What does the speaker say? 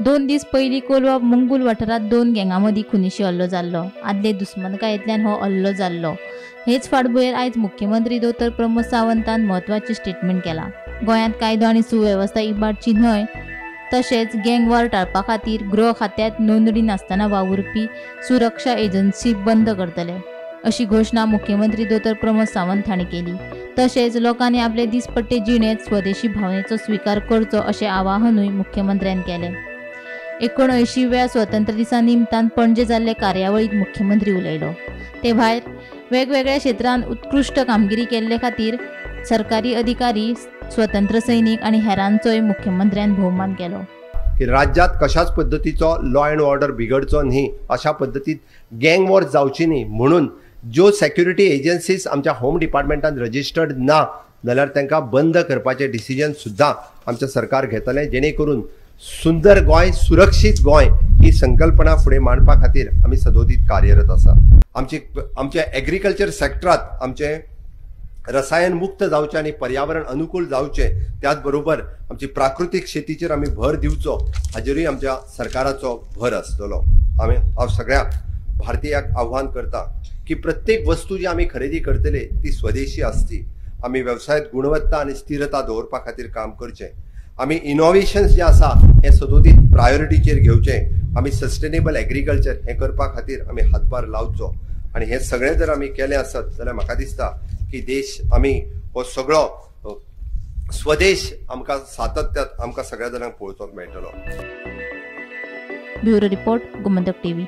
2 दीस पयलीं कोलवा मंगूल वाठारात 2 गँगांमदीं खुनीशी हल्लो जाल्लो। आदले दुस्मनकायेंतल्यान हो हल्लो जाल्लो। हेच फाटभुंयेर आयज मुख्यमंत्री दोतोर प्रमोद सावंतान म्हत्वाचें स्टेटमेंट केलां। गोंयांत कायदो आनी सुवेवस्था इबाडची न्हय, तशेंच गँग वॉर टाळपा खातीर गृह खात्यांत नोंदणी नासतना वावुरपी सुरक्षा एजन्सी बंद करतले, अशी घोशणा मुख्यमंत्री दोतोर प्रमोद सावंत हांणी केली। तशेंच लोकांनी आपले दिसपट्टे जिणेंत स्वदेशी भावनेचो स्विकार करचो अशें आवाहनूय मुख्यमंत्र्यान केलें। 79व्या स्वातंत्र्य दिसा निमतान पणजे जाल्ले कार्यावळींत मुख्यमंत्री उलयलो। ते भायर वेगवेगळ्या क्षेत्रांत उत्कृश्ट कामगिरी केल्ले खातीर सरकारी अधिकारी, स्वतंत्र सैनीक आनी हेरांचोय मुख्यमंत्र्यान भोवमान केलो। राज्यात कशाच पद्धतीचो लॉ अँड ऑर्डर बिघडचो न्ही, अशा पद्धतीत गँग वॉर जावची न्ही म्हणून ज्यो सेक्युरिटी एजन्सीज आमच्या होम डिपार्टमेंटान रजिस्टर्ड ना जाल्यार तांकां बंद करपाचें डिसिजन सुद्दां आमचें सरकार घेतलें, जेणे करून सुंदर गोंय, सुरक्षीत गोंय ही संकल्पना फुडें मांडपा खातीर आमी सदोदीत कार्यरत आसा। आमच्या एग्रीकल्चर सेक्टरांत आमचे रसायन मुक्त जावचे आनी पर्यावरण अनुकूल जावचे, त्याच बरोबर आमची प्राकृतीक शेतीचेर आमी भर दिवचो, हाजेरूय आमच्या सरकाराचो भर आसतलो। हांव सगळ्या भारतीयाक आव्हान करता की प्रत्येक वस्तू जी आमी खरेदी करतले ती स्वदेशी आसची। आमी वेवसायांत गुणवत्ता आनी स्थिरता दवरपा खातीर काम करचें। आमी इनोव्हेशन्स जे आसा हे सदोदीत प्रायोरिटीचेर घेवचे। आमी सस्टेनेबल एग्रीकल्चर हे करपा खातीर आमी हातभार लावचो आनी हे सगळें जर आमी केलें आसत जाल्यार म्हाका दिसता की देश आमी हो सगळो स्वदेश आमकां सातत्यात आमकां सगळ्या जाणांक पळोवचोक मेळटलो। Bureau report, Gomantak TV.